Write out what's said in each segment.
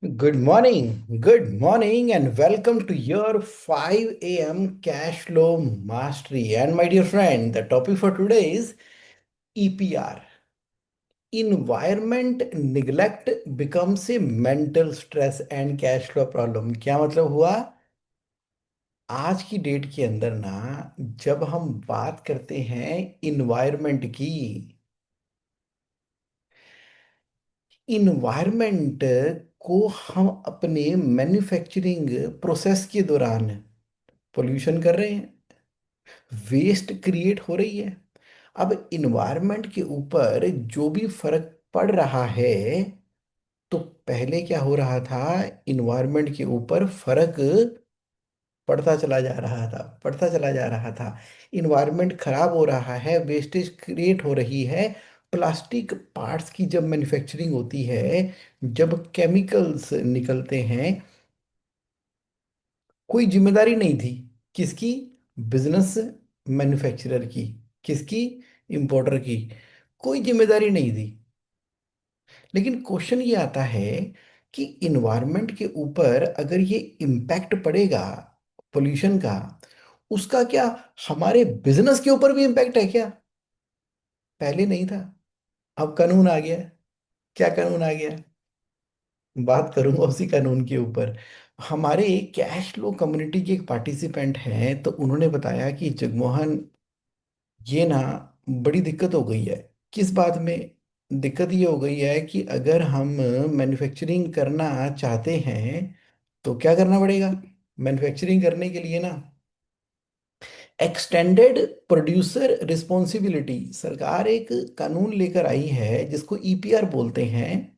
Good morning, and welcome to your 5 a.m. cash flow mastery. And my dear friend, the topic for today is EPR. Environment neglect becomes a mental stress and cash flow problem. क्या मतलब हुआ? आज की date के अंदर ना, जब हम बात करते हैं इन्वायरमेंट की, इन्वायरमेंट को हम अपने मैन्युफैक्चरिंग प्रोसेस के दौरान पोल्यूशन कर रहे हैं, वेस्ट क्रिएट हो रही है। अब इन्वायरमेंट के ऊपर जो भी फर्क पड़ रहा है, तो पहले क्या हो रहा था, इन्वायरमेंट के ऊपर फर्क पड़ता चला जा रहा था, पड़ता चला जा रहा था। इन्वायरमेंट खराब हो रहा है, वेस्टेज क्रिएट हो रही है। प्लास्टिक पार्ट्स की जब मैन्युफैक्चरिंग होती है, जब केमिकल्स निकलते हैं, कोई जिम्मेदारी नहीं थी। किसकी? बिजनेस मैन्युफैक्चरर की। किसकी? इंपोर्टर की। कोई जिम्मेदारी नहीं थी। लेकिन क्वेश्चन ये आता है कि इन्वायरमेंट के ऊपर अगर ये इम्पैक्ट पड़ेगा पोल्यूशन का, उसका क्या हमारे बिजनेस के ऊपर भी इम्पैक्ट है क्या? पहले नहीं था, अब कानून आ गया है। क्या कानून आ गया है? बात करूंगा उसी कानून के ऊपर। हमारे कैश फ्लो कम्युनिटी के एक पार्टिसिपेंट हैं, तो उन्होंने बताया कि जगमोहन, ये ना बड़ी दिक्कत हो गई है। किस बात में? दिक्कत ये हो गई है कि अगर हम मैन्युफैक्चरिंग करना चाहते हैं, तो क्या करना पड़ेगा? मैन्युफैक्चरिंग करने के लिए ना, एक्सटेंडेड प्रोड्यूसर रिस्पॉन्सिबिलिटी, सरकार एक कानून लेकर आई है जिसको ईपीआर बोलते हैं।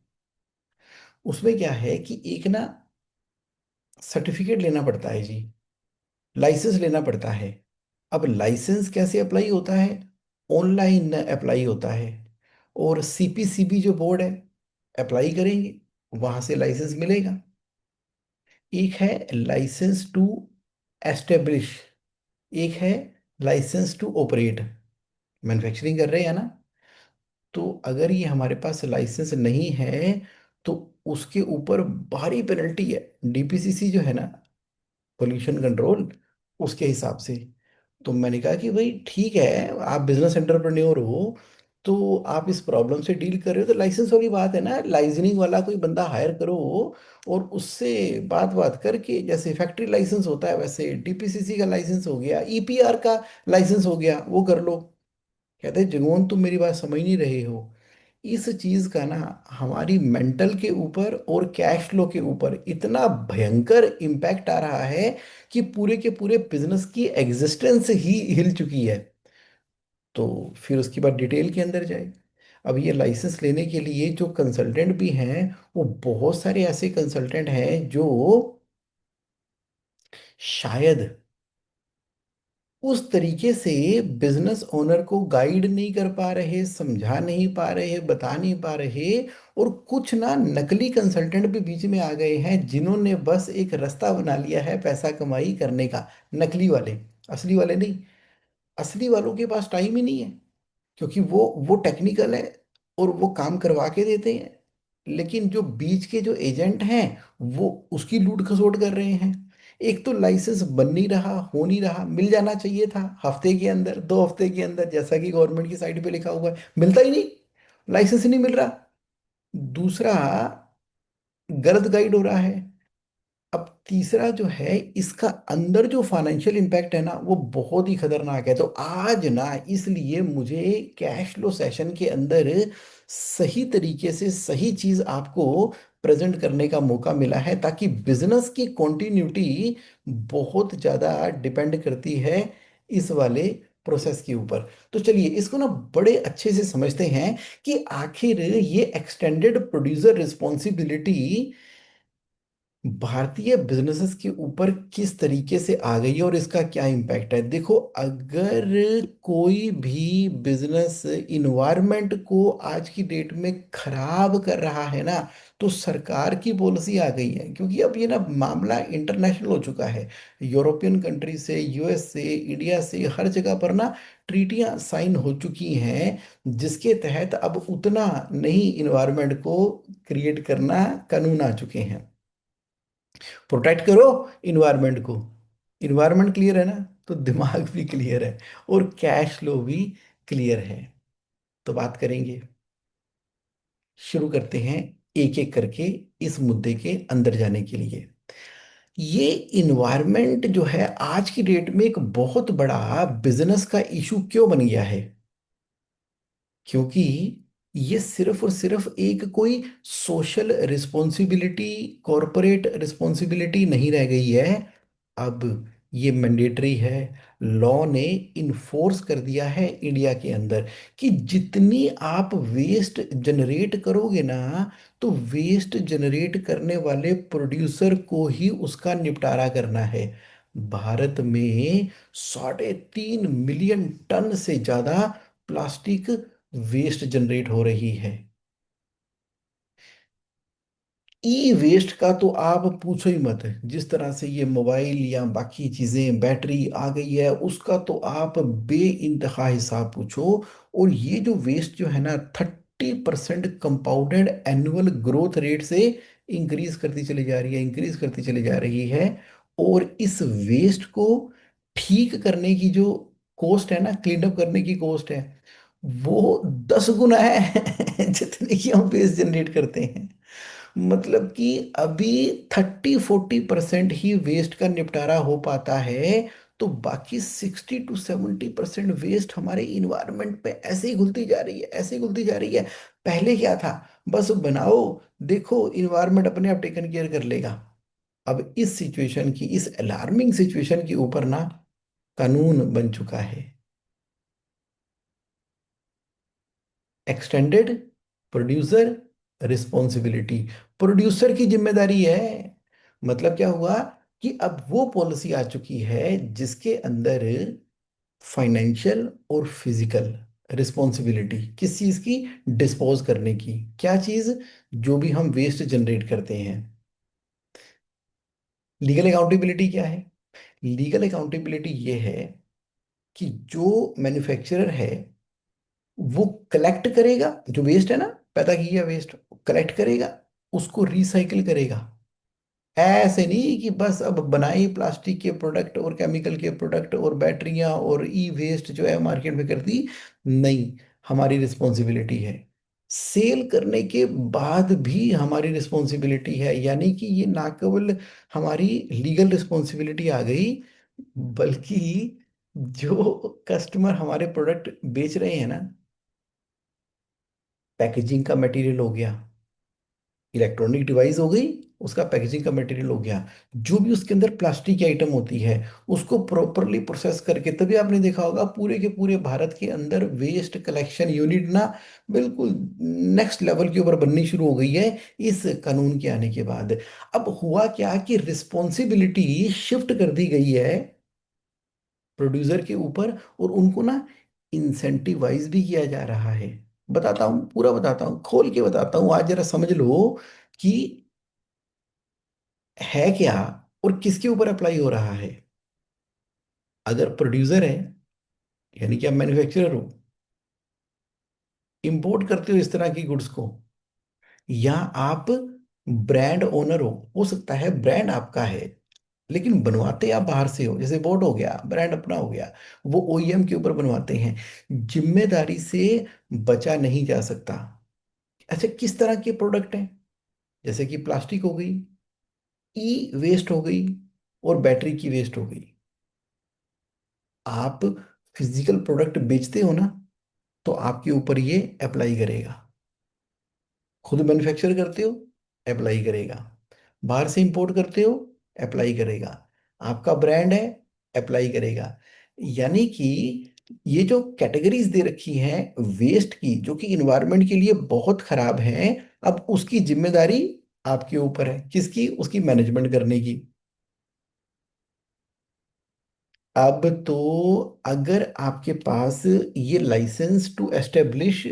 उसमें क्या है कि एक ना सर्टिफिकेट लेना पड़ता है जी, लाइसेंस लेना पड़ता है। अब लाइसेंस कैसे अप्लाई होता है? ऑनलाइन अप्लाई होता है। और सीपीसीबी जो बोर्ड है, अप्लाई करेंगे, वहां से लाइसेंस मिलेगा। एक है लाइसेंस टू एस्टेब्लिश, एक है लाइसेंस टू ऑपरेट। मैन्युफैक्चरिंग कर रहे हैं ना, तो अगर ये हमारे पास लाइसेंस नहीं है, तो उसके ऊपर भारी पेनल्टी है। डीपीसीसी जो है ना, पोल्यूशन कंट्रोल, उसके हिसाब से। तो मैंने कहा कि भाई ठीक है, आप बिजनेस एंटरप्रेन्योर हो, तो आप इस प्रॉब्लम से डील कर रहे हो, तो लाइसेंस वाली बात है ना, लाइसेंसिंग वाला कोई बंदा हायर करो, और उससे बात बात करके, जैसे फैक्ट्री लाइसेंस होता है वैसे डीपीसीसी का लाइसेंस हो गया, ईपीआर का लाइसेंस हो गया, वो कर लो। कहते हैं जगमोहन, तुम मेरी बात समझ नहीं रहे हो। इस चीज का ना हमारी मेंटल के ऊपर और कैश फ्लो के ऊपर इतना भयंकर इम्पैक्ट आ रहा है कि पूरे के पूरे बिजनेस की एग्जिस्टेंस ही हिल चुकी है। तो फिर उसके बाद डिटेल के अंदर जाए। अब ये लाइसेंस लेने के लिए जो कंसल्टेंट भी हैं, वो बहुत सारे ऐसे कंसल्टेंट हैं जो शायद उस तरीके से बिजनेस ओनर को गाइड नहीं कर पा रहे, समझा नहीं पा रहे, बता नहीं पा रहे। और कुछ ना नकली कंसल्टेंट भी बीच में आ गए हैं, जिन्होंने बस एक रास्ता बना लिया है पैसा कमाई करने का। नकली वाले, असली वाले नहीं। असली वालों के पास टाइम ही नहीं है, क्योंकि वो टेक्निकल है और वो काम करवा के देते हैं। लेकिन जो बीच के जो एजेंट हैं, वो उसकी लूट खसोट कर रहे हैं। एक तो लाइसेंस बन नहीं रहा, हो नहीं रहा, मिल जाना चाहिए था हफ्ते के अंदर, 2 हफ्ते के अंदर, जैसा कि गवर्नमेंट की साइट पे लिखा हुआ है, मिलता ही नहीं। लाइसेंस ही नहीं मिल रहा। दूसरा, गलत गाइड हो रहा है। अब तीसरा जो है, इसका अंदर जो फाइनेंशियल इम्पैक्ट है ना, वो बहुत ही खतरनाक है। तो आज ना, इसलिए मुझे कैश फ्लो सेशन के अंदर सही तरीके से सही चीज आपको प्रेजेंट करने का मौका मिला है, ताकि बिजनेस की कंटिन्यूटी बहुत ज्यादा डिपेंड करती है इस वाले प्रोसेस के ऊपर। तो चलिए इसको ना बड़े अच्छे से समझते हैं कि आखिर ये एक्सटेंडेड प्रोड्यूसर रिस्पॉन्सिबिलिटी भारतीय बिजनेसेस के ऊपर किस तरीके से आ गई है और इसका क्या इम्पैक्ट है। देखो, अगर कोई भी बिजनेस इन्वायरमेंट को आज की डेट में खराब कर रहा है ना, तो सरकार की पॉलिसी आ गई है, क्योंकि अब ये ना मामला इंटरनेशनल हो चुका है। यूरोपियन कंट्री से, यूएस से, इंडिया से, हर जगह पर ना ट्रीटियां साइन हो चुकी हैं, जिसके तहत अब उतना नहीं इन्वायरमेंट को क्रिएट करना कानून आ चुके हैं। प्रोटेक्ट करो इन्वायरमेंट को। इन्वायरमेंट क्लियर है ना, तो दिमाग भी क्लियर है और कैश फ्लो भी क्लियर है। तो बात करेंगे, शुरू करते हैं एक एक करके इस मुद्दे के अंदर जाने के लिए। ये इन्वायरमेंट जो है आज की डेट में एक बहुत बड़ा बिजनेस का इशू क्यों बन गया है? क्योंकि ये सिर्फ और सिर्फ एक कोई सोशल रिस्पॉन्सिबिलिटी, कॉरपोरेट रिस्पॉन्सिबिलिटी नहीं रह गई है। अब ये मैंडेटरी है। लॉ ने इन्फोर्स कर दिया है इंडिया के अंदर कि जितनी आप वेस्ट जनरेट करोगे ना, तो वेस्ट जनरेट करने वाले प्रोड्यूसर को ही उसका निपटारा करना है। भारत में 3.5 मिलियन टन से ज्यादा प्लास्टिक वेस्ट जनरेट हो रही है। ई वेस्ट का तो आप पूछो ही मत। जिस तरह से ये मोबाइल या बाकी चीजें बैटरी आ गई है, उसका तो आप बे इंतहा हिसाब पूछो। और ये जो वेस्ट जो है ना, 30% कंपाउंडेड एनुअल ग्रोथ रेट से इंक्रीज करती चली जा रही है, इंक्रीज करती चली जा रही है। और इस वेस्ट को ठीक करने की जो कॉस्ट है ना, क्लीन अप करने की कॉस्ट है, वो 10 गुना है जितने की हम वेस्ट जनरेट करते हैं। मतलब कि अभी 30-40% ही वेस्ट का निपटारा हो पाता है। तो बाकी 60-70% वेस्ट हमारे इन्वायरमेंट पे ऐसे ही घुलती जा रही है, ऐसे ही घुलती जा रही है। पहले क्या था? बस बनाओ, देखो इन्वायरमेंट अपने आप टेकन केयर कर लेगा। अब इस सिचुएशन की, इस अलार्मिंग सिचुएशन के ऊपर ना कानून बन चुका है। Extended producer responsibility. प्रोड्यूसर की जिम्मेदारी है। मतलब क्या हुआ कि अब वो पॉलिसी आ चुकी है जिसके अंदर फाइनेंशियल और फिजिकल रिस्पॉन्सिबिलिटी किस चीज की? डिस्पोज करने की। क्या चीज? जो भी हम वेस्ट जनरेट करते हैं। लीगल अकाउंटेबिलिटी क्या है? लीगल अकाउंटेबिलिटी ये है कि जो मैन्युफैक्चरर है वो कलेक्ट करेगा, जो वेस्ट है ना, पैदा किया वेस्ट कलेक्ट करेगा, उसको रिसाइकिल करेगा। ऐसे नहीं कि बस अब बनाई प्लास्टिक के प्रोडक्ट और केमिकल के प्रोडक्ट और बैटरियां और ई वेस्ट जो है मार्केट में कर दी। नहीं, हमारी रिस्पॉन्सिबिलिटी है। सेल करने के बाद भी हमारी रिस्पॉन्सिबिलिटी है। यानी कि ये ना केवल हमारी लीगल रिस्पॉन्सिबिलिटी आ गई, बल्कि जो कस्टमर हमारे प्रोडक्ट बेच रहे हैं ना, पैकेजिंग का मटेरियल हो गया, इलेक्ट्रॉनिक डिवाइस हो गई, उसका पैकेजिंग का मटेरियल हो गया, जो भी उसके अंदर प्लास्टिक की आइटम होती है, उसको प्रॉपरली प्रोसेस करके, तभी आपने देखा होगा पूरे के पूरे भारत के अंदर वेस्ट कलेक्शन यूनिट ना बिल्कुल नेक्स्ट लेवल के ऊपर बननी शुरू हो गई है इस कानून के आने के बाद। अब हुआ क्या कि रिस्पॉन्सिबिलिटी शिफ्ट कर दी गई है प्रोड्यूसर के ऊपर, और उनको ना इंसेंटिवाइज भी किया जा रहा है। बताता हूँ, पूरा बताता हूँ, खोल के बताता हूँ, आज जरा समझ लो कि है क्या और किसके ऊपर अप्लाई हो रहा है। अगर प्रोड्यूसर है, यानी कि आप मैन्युफैक्चरर हो, इंपोर्ट करते हो इस तरह की गुड्स को, या आप ब्रांड ओनर हो सकता है ब्रांड आपका है, लेकिन बनवाते आप बाहर से हो, जैसे बोट हो गया, ब्रांड अपना हो गया, वो ओईएम के ऊपर बनवाते हैं, जिम्मेदारी से बचा नहीं जा सकता। अच्छा, किस तरह के प्रोडक्ट हैं? जैसे कि प्लास्टिक हो गई, ई वेस्ट हो गई, और बैटरी की वेस्ट हो गई। आप फिजिकल प्रोडक्ट बेचते हो ना, तो आपके ऊपर ये अप्लाई करेगा। खुद मैन्युफैक्चर करते हो, अप्लाई करेगा। बाहर से इंपोर्ट करते हो, अप्लाई करेगा। आपका ब्रांड है, अप्लाई करेगा। यानी कि ये जो कैटेगरीज दे रखी हैं वेस्ट की, जो कि इन्वायरमेंट के लिए बहुत खराब है, अब उसकी जिम्मेदारी आपके ऊपर है। किसकी? उसकी मैनेजमेंट करने की। अब तो अगर आपके पास ये लाइसेंस टू एस्टेब्लिश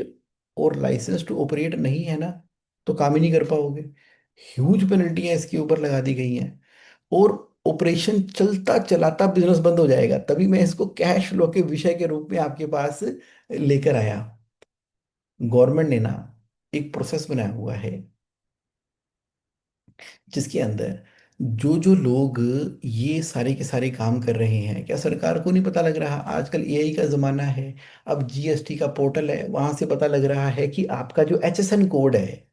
और लाइसेंस टू ऑपरेट नहीं है ना, तो काम ही नहीं कर पाओगे। ह्यूज पेनल्टियां इसके ऊपर लगा दी गई हैं, और ऑपरेशन चलता चलाता बिजनेस बंद हो जाएगा। तभी मैं इसको कैश फ्लो के विषय के रूप में आपके पास लेकर आया। गवर्नमेंट ने ना एक प्रोसेस बनाया हुआ है जिसके अंदर जो जो लोग ये सारे के सारे काम कर रहे हैं, क्या सरकार को नहीं पता लग रहा? आजकल एआई का जमाना है। अब जीएसटी का पोर्टल है, वहां से पता लग रहा है कि आपका जो एचएसएन कोड है,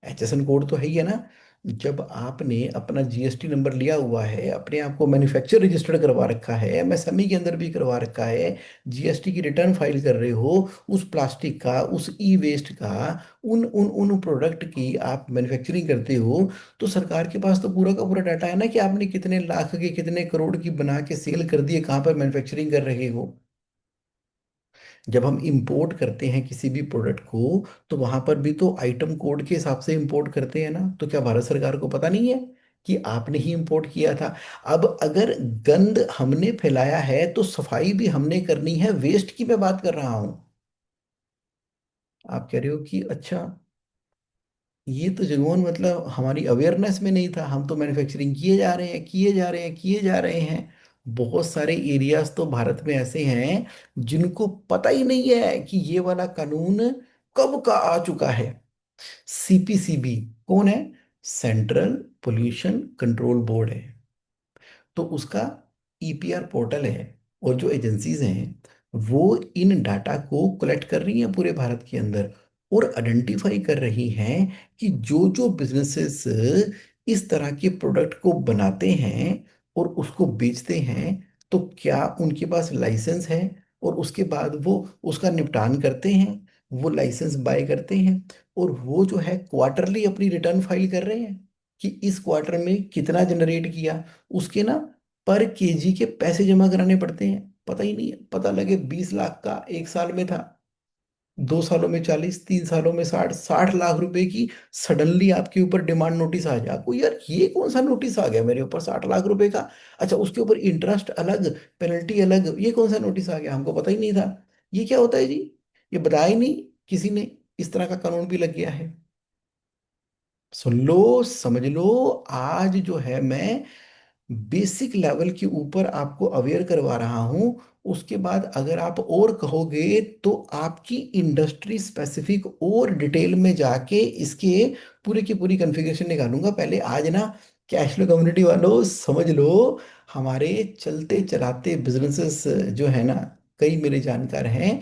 एचएसएन कोड तो है ही है ना। जब आपने अपना जीएसटी नंबर लिया हुआ है, अपने आप को मैन्युफैक्चर रजिस्टर्ड करवा रखा है, एमएसएमई के अंदर भी करवा रखा है, जीएसटी की रिटर्न फाइल कर रहे हो, उस प्लास्टिक का, उस ई वेस्ट का, उन उन उन प्रोडक्ट की आप मैन्युफैक्चरिंग करते हो, तो सरकार के पास तो पूरा का पूरा डाटा है ना कि आपने कितने लाख के, कितने करोड़ की बना के सेल कर दिए, कहाँ पर मैन्युफैक्चरिंग कर रहे हो। जब हम इंपोर्ट करते हैं किसी भी प्रोडक्ट को, तो वहां पर भी तो आइटम कोड के हिसाब से इंपोर्ट करते हैं ना। तो क्या भारत सरकार को पता नहीं है कि आपने ही इंपोर्ट किया था? अब अगर गंद हमने फैलाया है तो सफाई भी हमने करनी है, वेस्ट की मैं बात कर रहा हूं। आप कह रहे हो कि अच्छा, ये तो जुनून मतलब हमारी अवेयरनेस में नहीं था, हम तो मैन्युफैक्चरिंग किए जा रहे हैं, किए जा रहे हैं, किए जा रहे हैं। बहुत सारे एरियाज तो भारत में ऐसे हैं जिनको पता ही नहीं है कि ये वाला कानून कब का आ चुका है। सीपीसीबी कौन है? सेंट्रल पोल्यूशन कंट्रोल बोर्ड है। तो उसका ईपीआर पोर्टल है, और जो एजेंसीज हैं वो इन डाटा को कलेक्ट कर रही हैं पूरे भारत के अंदर, और आइडेंटिफाई कर रही हैं कि जो जो बिजनेसेस इस तरह के प्रोडक्ट को बनाते हैं और उसको बेचते हैं, तो क्या उनके पास लाइसेंस है, और उसके बाद वो उसका निपटान करते हैं, वो लाइसेंस बाय करते हैं, और वो जो है क्वार्टरली अपनी रिटर्न फाइल कर रहे हैं कि इस क्वार्टर में कितना जनरेट किया। उसके ना पर केजी के पैसे जमा कराने पड़ते हैं। पता ही नहीं है, पता लगे 20 लाख का एक साल में था, 2 सालों में 40, 3 सालों में 60, 60 लाख रुपए की सडनली आपके ऊपर डिमांड नोटिस आ जाए। आपको यार ये कौन सा नोटिस आ गया मेरे ऊपर 60 लाख रुपए का? अच्छा, उसके ऊपर इंटरेस्ट अलग, पेनल्टी अलग, ये कौन सा नोटिस आ गया? हमको पता ही नहीं था। ये क्या होता है जी? ये बताया ही नहीं किसी ने। इस तरह का कानून भी लग गया है। सुन लो, समझ लो। आज जो है मैं बेसिक लेवल के ऊपर आपको अवेयर करवा रहा हूं। उसके बाद अगर आप और कहोगे तो आपकी इंडस्ट्री स्पेसिफिक और डिटेल में जाके इसके पूरे की पूरी कॉन्फ़िगरेशन निकालूंगा। पहले आज ना, कैश फ्लो कम्युनिटी वालों समझ लो, हमारे चलते चलाते बिजनेसेस जो है ना, कई मेरे जानकार हैं,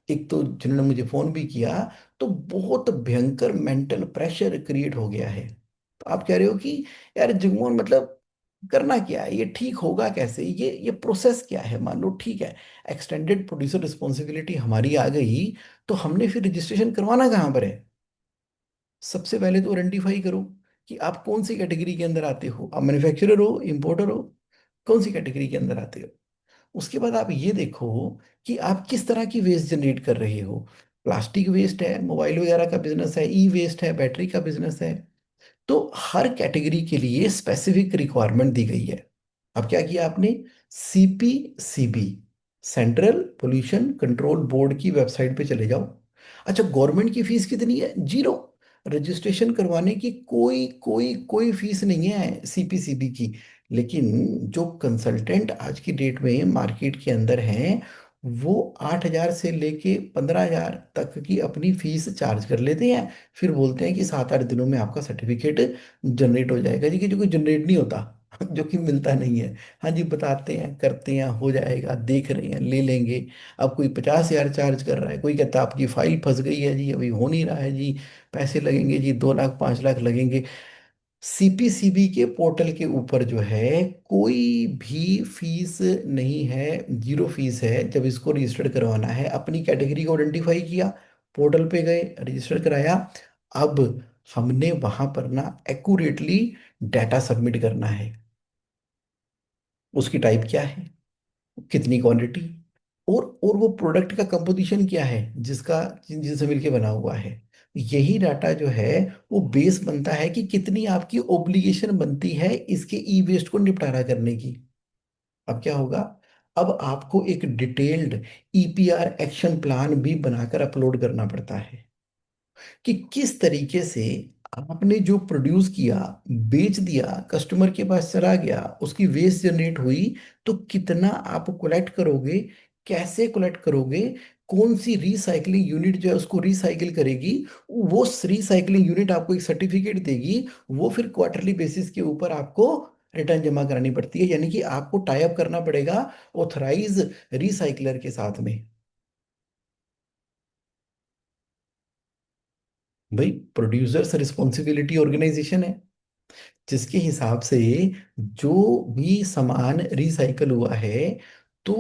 एक तो जिन्होंने मुझे फोन भी किया, तो बहुत भयंकर मेंटल प्रेशर क्रिएट हो गया है। तो आप कह रहे हो कि यार जगमोहन मतलब करना क्या है, ये ठीक होगा कैसे, ये प्रोसेस क्या है? मान लो ठीक है, एक्सटेंडेड प्रोड्यूसर रिस्पॉन्सिबिलिटी हमारी आ गई, तो हमने फिर रजिस्ट्रेशन करवाना कहाँ पर है? सबसे पहले तो आइडेंटिफाई करो कि आप कौन सी कैटेगरी के अंदर आते हो। आप मैन्युफैक्चरर हो, इंपोर्टर हो, कौन सी कैटेगरी के अंदर आते हो? उसके बाद आप ये देखो कि आप किस तरह की वेस्ट जनरेट कर रहे हो। प्लास्टिक वेस्ट है, मोबाइल वगैरह का बिजनेस है, ई वेस्ट है, बैटरी का बिजनेस है। तो हर कैटेगरी के लिए स्पेसिफिक रिक्वायरमेंट दी गई है। अब क्या किया आपने? CPCB, central pollution control board की वेबसाइट पे चले जाओ। अच्छा, गवर्नमेंट की फीस कितनी है? जीरो। रजिस्ट्रेशन करवाने की कोई कोई कोई फीस नहीं है सीपीसीबी की। लेकिन जो कंसल्टेंट आज की डेट में मार्केट के अंदर हैं, वो 8,000 से लेके 15,000 तक की अपनी फीस चार्ज कर लेते हैं। फिर बोलते हैं कि 7-8 दिनों में आपका सर्टिफिकेट जनरेट हो जाएगा जी, कि जो कोई जनरेट नहीं होता जो कि मिलता नहीं है। हाँ जी, बताते हैं, करते हैं, हो जाएगा, देख रहे हैं, ले लेंगे। अब कोई 50,000 चार्ज कर रहा है, कोई कहता है आपकी फाइल फंस गई है जी, अभी हो नहीं रहा है जी, पैसे लगेंगे जी, 2 लाख 5 लाख लगेंगे। सीपीसीबी के पोर्टल के ऊपर जो है कोई भी फीस नहीं है, जीरो फीस है। जब इसको रजिस्टर करवाना है, अपनी कैटेगरी को आइडेंटिफाई किया, पोर्टल पे गए, रजिस्टर कराया। अब हमने वहां पर ना एक्यूरेटली डाटा सबमिट करना है। उसकी टाइप क्या है, कितनी क्वांटिटी, और वो प्रोडक्ट का कंपोजिशन क्या है जिसका, जिनसे मिलके बना हुआ है। यही डाटा जो है वो बेस बनता है कि कितनी आपकी ओब्लिगेशन बनती है इसके ई वेस्ट को निपटारा करने की। अब क्या होगा? अब आपको एक डिटेल्ड ईपीआर एक्शन प्लान भी बनाकर अपलोड करना पड़ता है कि किस तरीके से आपने जो प्रोड्यूस किया, बेच दिया, कस्टमर के पास चला गया, उसकी वेस्ट जनरेट हुई, तो कितना आप कलेक्ट करोगे, कैसे कलेक्ट करोगे, कौन सी रिसाइकलिंग यूनिट जो है उसको रिसाइकिल करेगी, वो रिसाइकलिंग यूनिट आपको एक सर्टिफिकेट देगी। वो फिर क्वार्टरली बेसिस के ऊपर आपको रिटर्न जमा करानी पड़ती है, यानी कि आपको टाई अप करना पड़ेगा ऑथराइज रिसाइकलर के साथ में। भाई, प्रोड्यूसर्स रिस्पॉन्सिबिलिटी ऑर्गेनाइजेशन है, जिसके हिसाब से जो भी सामान रिसाइकल हुआ है, तो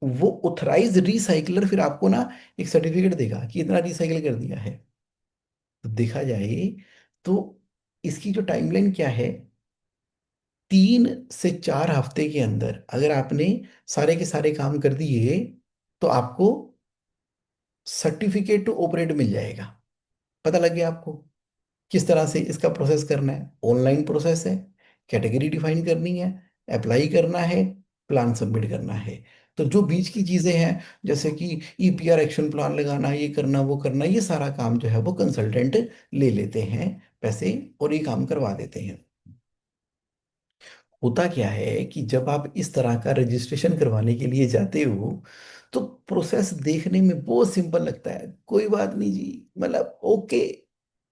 वो ऑथराइज रिसाइकलर फिर आपको ना एक सर्टिफिकेट देगा कि इतना रिसाइकल कर दिया है। तो देखा जाए तो इसकी जो टाइमलाइन क्या है, 3 से 4 हफ्ते के अंदर अगर आपने सारे के सारे काम कर दिए, तो आपको सर्टिफिकेट टू ऑपरेट मिल जाएगा। पता लग गया आपको किस तरह से इसका प्रोसेस करना है? ऑनलाइन प्रोसेस है, कैटेगरी डिफाइन करनी है, अप्लाई करना है, प्लान सबमिट करना है। तो जो बीच की चीजें हैं, जैसे कि ईपीआर एक्शन प्लान लगाना, ये करना वो करना, ये सारा काम जो है वो कंसल्टेंट ले लेते हैं पैसे, और ये काम करवा देते हैं। होता क्या है कि जब आप इस तरह का रजिस्ट्रेशन करवाने के लिए जाते हो, तो प्रोसेस देखने में बहुत सिंपल लगता है, कोई बात नहीं जी, मतलब ओके,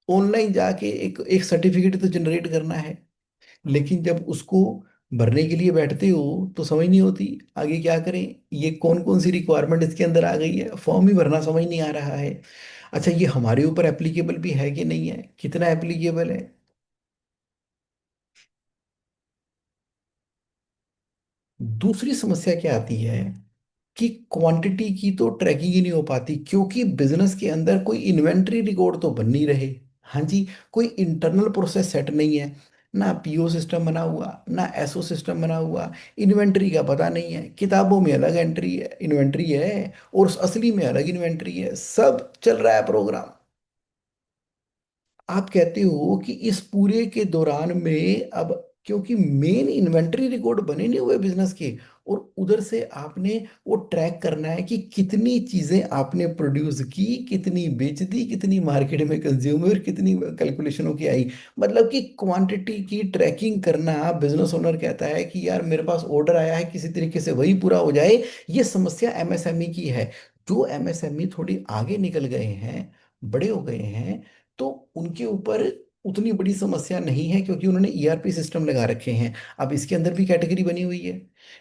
ऑनलाइन जाके एक एक सर्टिफिकेट तो जनरेट करना है। लेकिन जब उसको भरने के लिए बैठते हो तो समझ नहीं होती आगे क्या करें, ये कौन कौन सी रिक्वायरमेंट इसके अंदर आ गई है, फॉर्म ही भरना समझ नहीं आ रहा है। अच्छा, ये हमारे ऊपर एप्लीकेबल भी है कि नहीं है, कितना एप्लीकेबल है? दूसरी समस्या क्या आती है कि क्वांटिटी की तो ट्रैकिंग ही नहीं हो पाती, क्योंकि बिजनेस के अंदर कोई इन्वेंट्री रिकॉर्ड तो बन नहीं रहे। हाँ जी, कोई इंटरनल प्रोसेस सेट नहीं है, ना पीओ सिस्टम बना हुआ, ना एसओ सिस्टम बना हुआ, इन्वेंट्री का पता नहीं है, किताबों में अलग एंट्री है, इन्वेंट्री है, और असली में अलग इन्वेंट्री है, सब चल रहा है प्रोग्राम। आप कहते हो कि इस पूरे के दौरान में अब, क्योंकि मेन इन्वेंटरी रिकॉर्ड बने नहीं हुए बिजनेस के, और उधर से आपने वो ट्रैक करना है कि कितनी चीजें आपने प्रोड्यूस की, कितनी बेच दी, कितनी मार्केट में कंज्यूमर, कितनी कैलकुलेशनों की आई। मतलब कि क्वांटिटी की ट्रैकिंग करना, बिजनेस ओनर कहता है कि यार मेरे पास ऑर्डर आया है, किसी तरीके से वही पूरा हो जाए। ये समस्या एमएसएमई की है। जो एमएसएमई थोड़ी आगे निकल गए हैं, बड़े हो गए हैं, तो उनके ऊपर उतनी बड़ी समस्या नहीं है, क्योंकि उन्होंने ईआरपी सिस्टम लगा रखे हैं। अब इसके अंदर भी कैटेगरी बनी हुई है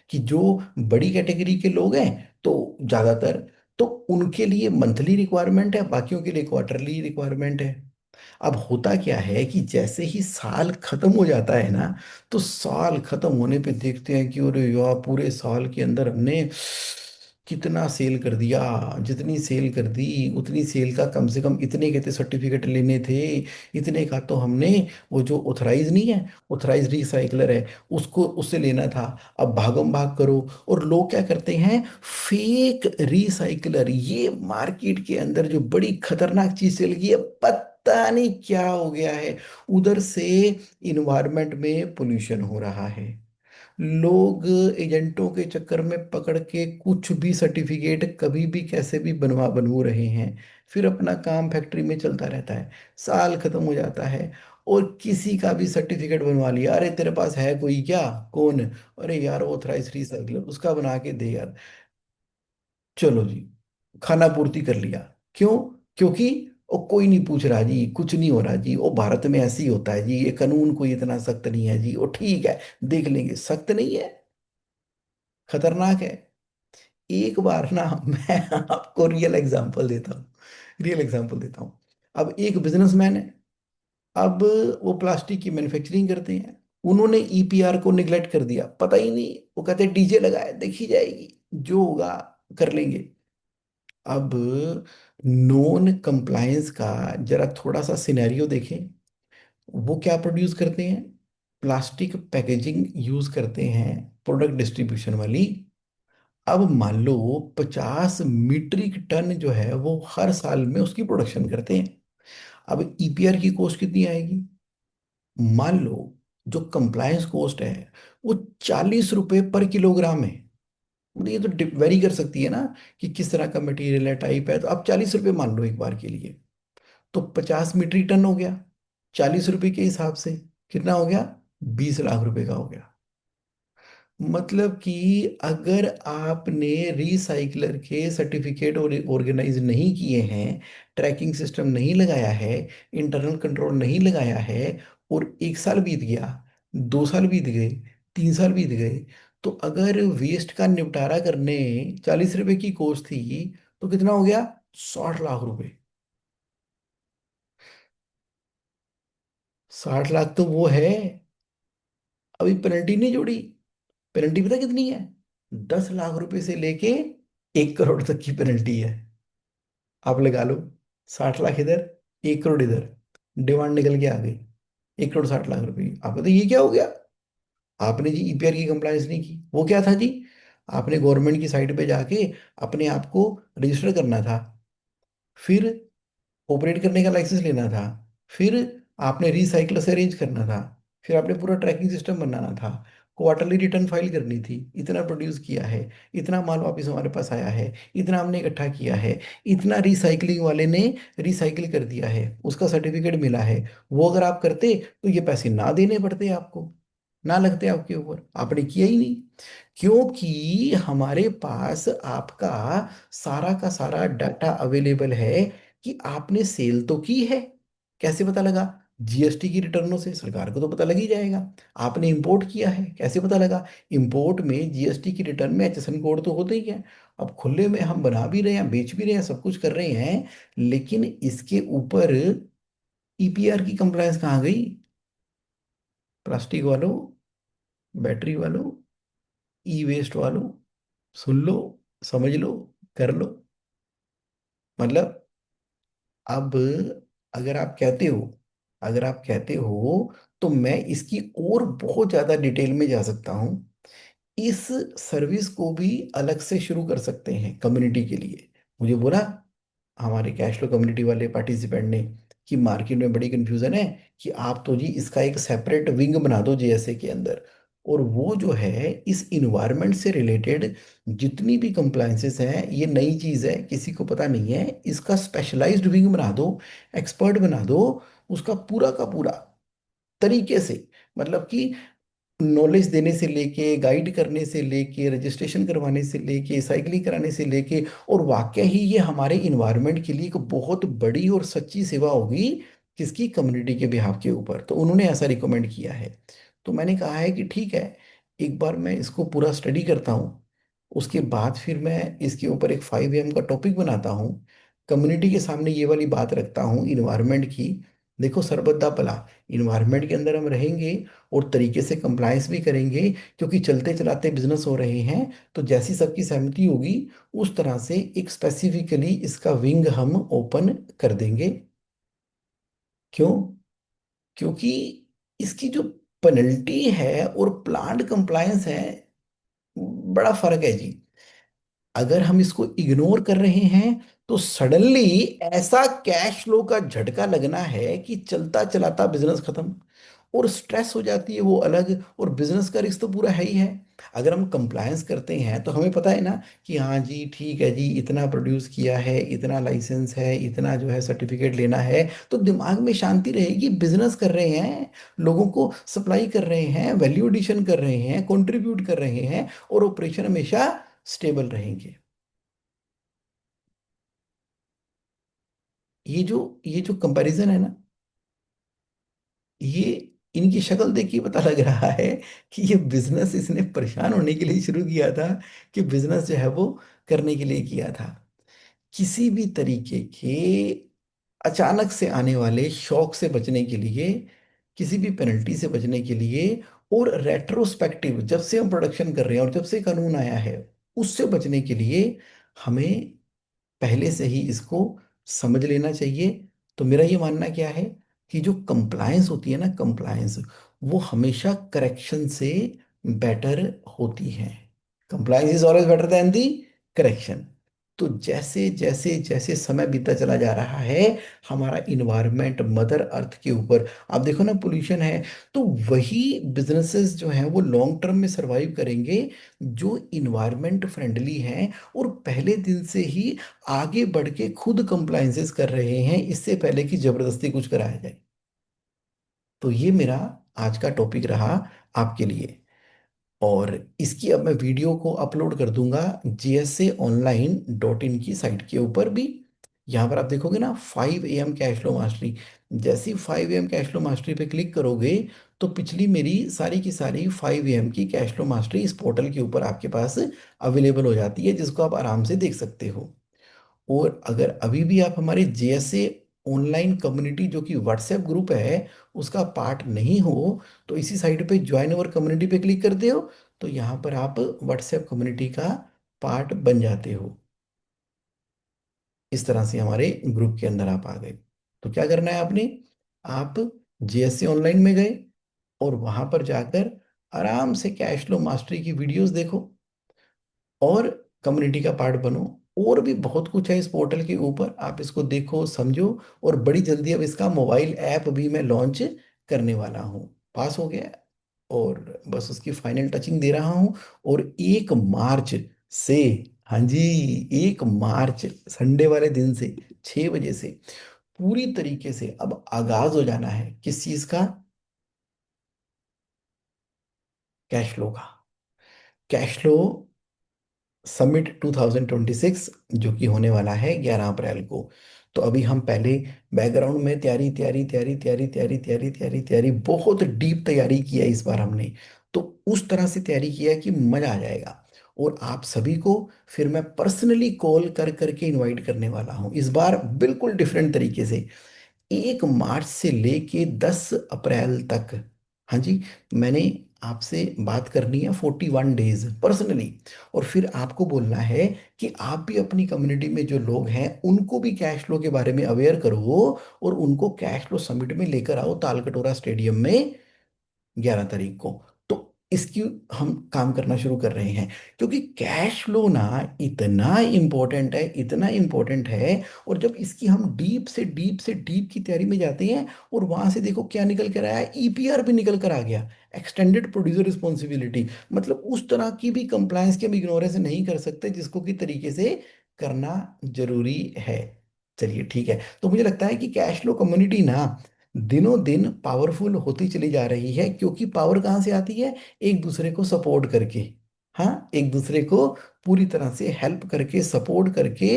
कि जो बड़ी कैटेगरी के लोग हैं, तो ज्यादातर, तो उनके लिए मंथली रिक्वायरमेंट है, बाकियों के लिए क्वार्टरली रिक्वायरमेंट है। अब होता क्या है कि जैसे ही साल खत्म हो जाता है ना, तो साल खत्म होने पे देखते हैं कि अरे यार, पूरे साल के अंदर हमने कितना सेल कर दिया, जितनी सेल कर दी उतनी सेल का कम से कम इतने के सर्टिफिकेट लेने थे, इतने का तो हमने वो जो ऑथराइज नहीं है, ऑथराइज रिसाइकलर है, उसको उससे लेना था। अब भागम भाग करो, और लोग क्या करते हैं, फेक रिसाइकलर, ये मार्केट के अंदर जो बड़ी खतरनाक चीज चल गई है, पता नहीं क्या हो गया है, उधर से इन्वायरमेंट में पोल्यूशन हो रहा है। लोग एजेंटों के चक्कर में पकड़ के कुछ भी सर्टिफिकेट कभी भी कैसे भी बनवा रहे हैं, फिर अपना काम फैक्ट्री में चलता रहता है। साल खत्म हो जाता है, और किसी का भी सर्टिफिकेट बनवा लिया, अरे तेरे पास है कोई क्या, कौन, अरे यार ऑथराइज रिसाइकलर, उसका बना के दे यार, चलो जी, खाना पूर्ति कर लिया। क्यों? क्योंकि वो कोई नहीं पूछ रहा जी, कुछ नहीं हो रहा जी, वो भारत में ऐसे ही होता है जी, ये कानून कोई इतना सख्त नहीं है जी, वो ठीक है, देख लेंगे, सख्त नहीं है, खतरनाक है। एक बार ना मैं आपको रियल एग्जांपल देता हूँ, रियल एग्जांपल देता हूँ। अब एक बिजनेसमैन है, अब वो प्लास्टिक की मैन्युफैक्चरिंग करते हैं, उन्होंने ईपीआर को निगलेक्ट कर दिया, पता ही नहीं, वो कहते हैं डीजे लगाए, देखी जाएगी, जो होगा कर लेंगे। अब नॉन कंप्लायंस का जरा थोड़ा सा सिनेरियो देखें। वो क्या प्रोड्यूस करते हैं? प्लास्टिक पैकेजिंग यूज करते हैं, प्रोडक्ट डिस्ट्रीब्यूशन वाली। अब मान लो 50 मीट्रिक टन जो है वो हर साल में उसकी प्रोडक्शन करते हैं। अब ईपीआर की कॉस्ट कितनी आएगी? मान लो जो कंप्लायंस कॉस्ट है वो 40 रुपए पर किलोग्राम है। मतलब ये तो वेरी कर सकती है ना, कि किस तरह का मटेरियल है, टाइप है, तो आप 40 रुपये मान लो एक बार के लिए। तो 50 मीट्रिक टन हो गया, 40 रुपए के हिसाब से कितना हो गया? 20 लाख रुपए का हो गया। मतलब कि अगर आपने रिसाइकलर के सर्टिफिकेट और ऑर्गेनाइज नहीं किए हैं, ट्रैकिंग सिस्टम नहीं लगाया है, इंटरनल कंट्रोल नहीं लगाया है, और 1 साल बीत गया, 2 साल बीत गए, 3 साल बीत गए, तो अगर वेस्ट का निपटारा करने 40 रुपए की कॉस्ट थी, तो कितना हो गया? 60 लाख रुपए। 60 लाख तो वो है, अभी पेनल्टी नहीं जोड़ी। पेनल्टी पता कितनी है? 10 लाख रुपए से लेके 1 करोड़ तक की पेनल्टी है। आप लगा लो, 60 लाख इधर, 1 करोड़ इधर, डिमांड निकल के आ गई, 1 करोड़ 60 लाख रुपए। आप बताइए ये क्या हो गया? आपने जी ईपीआर की कंप्लायंस नहीं की। वो क्या था जी? आपने गवर्नमेंट की साइट पे जाके अपने आप को रजिस्टर करना था, फिर ऑपरेट करने का लाइसेंस लेना था, फिर आपने रिसाइकल से अरेंज करना था, फिर आपने पूरा ट्रैकिंग सिस्टम बनाना था, क्वार्टरली रिटर्न फाइल करनी थी, इतना प्रोड्यूस किया है, इतना माल वापस हमारे पास आया है, इतना हमने इकट्ठा किया है, इतना रिसाइकलिंग वाले ने रिसाइकिल कर दिया है, उसका सर्टिफिकेट मिला है। वो अगर आप करते तो ये पैसे ना देने पड़ते आपको, ना लगते आपके ऊपर। आपने किया ही नहीं, क्योंकि हमारे पास आपका सारा का सारा डाटा अवेलेबल है कि आपने सेल तो की है। कैसे पता लगा? जीएसटी की रिटर्नों से सरकार को तो पता लग ही जाएगा। आपने इंपोर्ट किया है, कैसे पता लगा? इंपोर्ट में जीएसटी की रिटर्न में एचएसएन कोड तो होते ही है। अब खुले में हम बना भी रहे हैं, बेच भी रहे हैं, सब कुछ कर रहे हैं, लेकिन इसके ऊपर ईपीआर की कंप्लायंस कहाँ गई? प्लास्टिक वालों, बैटरी वालों, ई वेस्ट वालों, सुन लो, समझ लो, कर लो। मतलब अब अगर आप कहते हो, अगर आप कहते हो तो मैं इसकी और बहुत ज्यादा डिटेल में जा सकता हूँ। इस सर्विस को भी अलग से शुरू कर सकते हैं कम्युनिटी के लिए। मुझे बोला हमारे कैश फ्लो कम्युनिटी वाले पार्टिसिपेंट ने कि मार्केट में बड़ी कंफ्यूजन है, कि आप तो जी इसका एक सेपरेट विंग बना दो जेएसए के अंदर, और वो जो है इस इन्वायरमेंट से रिलेटेड जितनी भी कंप्लायंसेस हैं, ये नई चीज़ है, किसी को पता नहीं है, इसका स्पेशलाइज्ड विंग बना दो, एक्सपर्ट बना दो, उसका पूरा का पूरा तरीके से, मतलब कि नॉलेज देने से लेके, गाइड करने से लेके, रजिस्ट्रेशन करवाने से लेके, साइकिलिंग कराने से लेके, और वाकई ही ये हमारे इन्वायरमेंट के लिए एक बहुत बड़ी और सच्ची सेवा होगी, किसकी? कम्युनिटी के बिहाफ के ऊपर। तो उन्होंने ऐसा रिकमेंड किया है। तो मैंने कहा है कि ठीक है, एक बार मैं इसको पूरा स्टडी करता हूँ, उसके बाद फिर मैं इसके ऊपर एक 5 AM का टॉपिक बनाता हूँ, कम्युनिटी के सामने ये वाली बात रखता हूँ इन्वायरमेंट की। देखो सरबत्ता भला, इन्वायरमेंट के अंदर हम रहेंगे और तरीके से कंप्लायंस भी करेंगे, क्योंकि चलते चलाते बिजनेस हो रहे हैं, तो जैसी सबकी सहमति होगी उस तरह से एक स्पेसिफिकली इसका विंग हम ओपन कर देंगे। क्यों? क्योंकि इसकी जो पेनल्टी है और प्लांट कंप्लायंस है, बड़ा फर्क है जी। अगर हम इसको इग्नोर कर रहे हैं तो सडनली ऐसा कैश फ्लो का झटका लगना है कि चलता चलाता बिजनेस खत्म, और स्ट्रेस हो जाती है वो अलग, और बिजनेस का रिस्क तो पूरा है ही है। अगर हम कंप्लायंस करते हैं तो हमें पता है ना कि हाँ जी ठीक है जी, इतना प्रोड्यूस किया है, इतना लाइसेंस है, इतना जो है सर्टिफिकेट लेना है, तो दिमाग में शांति रहेगी, बिजनेस कर रहे हैं, लोगों को सप्लाई कर रहे हैं, वैल्यू एडिशन कर रहे हैं, कंट्रीब्यूट कर रहे हैं, और ऑपरेशन हमेशा स्टेबल रहेंगे। ये जो कंपैरिजन है ना, ये इनकी शक्ल देख के पता लग रहा है कि ये बिजनेस इसने परेशान होने के लिए शुरू किया था, कि बिजनेस जो है वो करने के लिए किया था। किसी भी तरीके के अचानक से आने वाले शौक से बचने के लिए, किसी भी पेनल्टी से बचने के लिए, और रेट्रोस्पेक्टिव जब से हम प्रोडक्शन कर रहे हैं और जब से कानून आया है उससे बचने के लिए, हमें पहले से ही इसको समझ लेना चाहिए। तो मेरा ये मानना क्या है कि जो कंप्लायंस होती है ना, कंप्लायंस वो हमेशा करेक्शन से बेटर होती है। Compliance is always better than the correction. तो जैसे जैसे जैसे समय बीतता चला जा रहा है, हमारा इन्वायरमेंट मदर अर्थ के ऊपर, आप देखो ना पोल्यूशन है, तो वही बिजनेसेस जो हैं वो लॉन्ग टर्म में सरवाइव करेंगे जो इन्वायरमेंट फ्रेंडली हैं, और पहले दिन से ही आगे बढ़ के खुद कंप्लायंसेस कर रहे हैं, इससे पहले कि जबरदस्ती कुछ कराया जाए। तो ये मेरा आज का टॉपिक रहा आपके लिए। और इसकी अब मैं वीडियो को अपलोड कर दूंगा JSA online.in की साइट के ऊपर भी। यहाँ पर आप देखोगे ना 5 AM कैश फ्लो मास्टरी, जैसे ही 5 AM कैश फ्लो मास्टरी पे क्लिक करोगे तो पिछली मेरी सारी की सारी 5 AM की कैश फ्लो मास्टरी इस पोर्टल के ऊपर आपके पास अवेलेबल हो जाती है, जिसको आप आराम से देख सकते हो। और अगर अभी भी आप हमारे JSA ऑनलाइन कम्युनिटी जो कि व्हाट्सएप ग्रुप है उसका पार्ट नहीं हो, तो इसी साइट पे ज्वाइन अवर कम्युनिटी पे क्लिक करते हो, तो यहाँ पर आप व्हाट्सएप कम्युनिटी का पार्ट बन जाते हो। इस तरह से हमारे ग्रुप के अंदर आप आ गए। तो क्या करना है आपने, आप JSA ऑनलाइन में गए और वहां पर जाकर आराम से कैश फ्लो मास्टरी की वीडियोस देखो और कम्युनिटी का पार्ट बनो। और भी बहुत कुछ है इस पोर्टल के ऊपर, आप इसको देखो समझो। और बड़ी जल्दी अब इसका मोबाइल ऐप भी मैं लॉन्च करने वाला हूँ, पास हो गया, और बस उसकी फाइनल टचिंग दे रहा हूँ। और 1 मार्च से, हाँ जी, 1 मार्च संडे वाले दिन से 6 बजे से पूरी तरीके से अब आगाज हो जाना है किस चीज का, कैश फ्लो का। कैश फ्लो समिट 2026 जो कि होने वाला है 11 अप्रैल को। तो अभी हम पहले बैकग्राउंड में तैयारी तैयारी तैयारी तैयारी तैयारी तैयारी तैयारी तैयारी बहुत डीप तैयारी की है इस बार हमने। तो उस तरह से तैयारी किया है कि मजा आ जाएगा। और आप सभी को फिर मैं पर्सनली कॉल कर करके इनवाइट करने वाला हूँ इस बार, बिल्कुल डिफरेंट तरीके से। 1 मार्च से लेके 10 अप्रैल तक, हाँ जी, मैंने आपसे बात करनी है 41 डेज पर्सनली। और फिर आपको बोलना है कि आप भी अपनी कम्युनिटी में जो लोग हैं उनको भी कैश फ्लो के बारे में अवेयर करो और उनको कैश फ्लो समिट में लेकर आओ तालकटोरा स्टेडियम में 11 तारीख को। तो इसकी हम काम करना शुरू कर रहे हैं, क्योंकि कैश फ्लो ना इतना इम्पोर्टेंट है, इतना इम्पोर्टेंट है। और जब इसकी हम डीप से डीप से डीप की तैयारी में जाते हैं और वहां से देखो क्या निकल कर आया, EPR भी निकल कर आ गया, एक्सटेंडेड प्रोड्यूसर रिस्पॉन्सिबिलिटी। मतलब उस तरह की भी कंप्लायंस के हम इग्नोरेंस नहीं कर सकते जिसको कि तरीके से करना जरूरी है। चलिए ठीक है, तो मुझे लगता है कि कैश फ्लो कम्युनिटी ना दिनों दिन पावरफुल होती चली जा रही है, क्योंकि पावर कहाँ से आती है, एक दूसरे को सपोर्ट करके। हाँ, एक दूसरे को पूरी तरह से हेल्प करके सपोर्ट करके।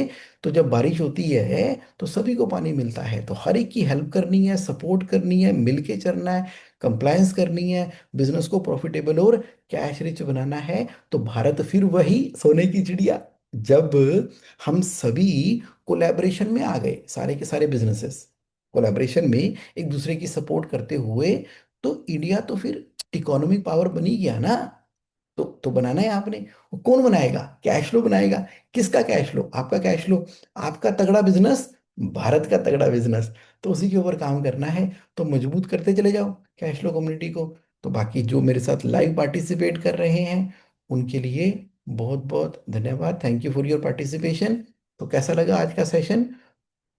तो जब बारिश होती है तो सभी को पानी मिलता है, तो हर एक की हेल्प करनी है, सपोर्ट करनी है, मिलके चलना है, कंप्लायंस करनी है, बिजनेस को प्रॉफिटेबल और कैश रिच बनाना है। तो भारत फिर वही सोने की चिड़िया, जब हम सभी कोलैबोरेशन में आ गए, सारे के सारे बिजनेसेस कोलैबोरेशन में एक दूसरे की सपोर्ट करते हुए, तो इंडिया तो फिर इकोनॉमिक पावर बनी गया ना। तो बनाना है आपने। कौन बनाएगा, कैश फ्लो बनाएगा। किसका कैश फ्लो, आपका कैश फ्लो, आपका तगड़ा बिजनेस, भारत का तगड़ा बिजनेस। तो उसी के ऊपर काम करना है। तो मजबूत करते चले जाओ कैश फ्लो कम्युनिटी को। तो बाकी जो मेरे साथ लाइव पार्टिसिपेट कर रहे हैं उनके लिए बहुत बहुत धन्यवाद, thank you for your participation. तो कैसा लगा आज का सेशन,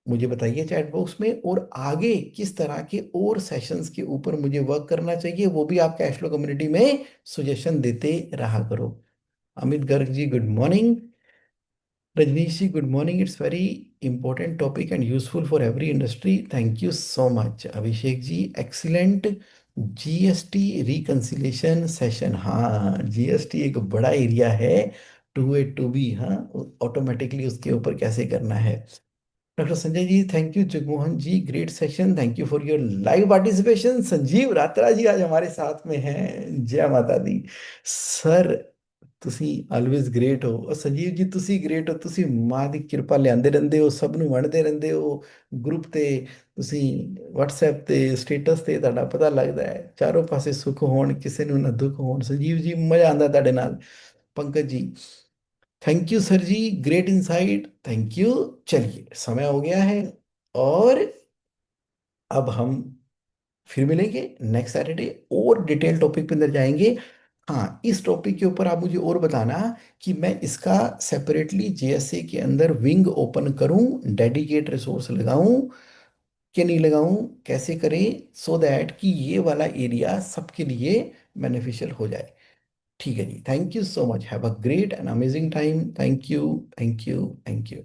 मुझे बताइए चैट बॉक्स में। और आगे किस तरह के और सेशंस के ऊपर मुझे वर्क करना चाहिए वो भी आप कैश फ्लो कम्युनिटी में सुजेशन देते रहा करो। Amit Garg ji good morning, Rajneesh ji good morning, it's very important topic and useful for every industry, thank you so much. Abhishek ji excellent, GST reconciliation session, हाँ GST एक बड़ा एरिया है, टू ए टू बी, हाँ, automatically उसके ऊपर कैसे करना है। Doctor Sanjay ji thank you, Jagmohan ji great session, thank you for your live participation. Sanjeev Ratra ji आज हमारे साथ में हैं, जय माता दी। सर ਤੁਸੀਂ ਆਲਵੇਜ਼ ਗ੍ਰੇਟ ਹੋ, ਔਰ ਸੰਜੀਵ ਜੀ ਤੁਸੀਂ ਗ੍ਰੇਟ ਹੋ, ਤੁਸੀਂ ਮਾਂ ਦੀ ਕਿਰਪਾ ਲਿਆਂਦੇ ਰਹਿੰਦੇ ਹੋ, ਸਭ ਨੂੰ ਵੰਡਦੇ ਰਹਿੰਦੇ ਹੋ ਗਰੁੱਪ ਤੇ, ਤੁਸੀਂ WhatsApp ਤੇ ਸਟੇਟਸ ਤੇ ਤੁਹਾਡਾ ਪਤਾ ਲੱਗਦਾ ਹੈ, ਚਾਰੋਂ ਪਾਸੇ ਸੁੱਖ ਹੋਣ ਕਿਸੇ ਨੂੰ ਨਾ ਦੁੱਖ ਹੋਣ। ਸੰਜੀਵ ਜੀ ਮਜ਼ਾ ਆਉਂਦਾ ਤੁਹਾਡੇ ਨਾਲ। Pankaj ji thank you sir ji, great insight, thank you. चलिए समय हो गया है और अब हम फिर मिलेंगे नेक्स्ट सैटरडे और डिटेल टॉपिक पे अंदर जाएंगे। हाँ, इस टॉपिक के ऊपर आप मुझे और बताना कि मैं इसका सेपरेटली JSA के अंदर विंग ओपन करूं, डेडिकेट रिसोर्स लगाऊं कि नहीं लगाऊं, कैसे करें, सो दैट कि ये वाला एरिया सबके लिए बेनिफिशियल हो जाए। ठीक है जी, thank you so much, have a great and amazing time, thank you thank you thank you.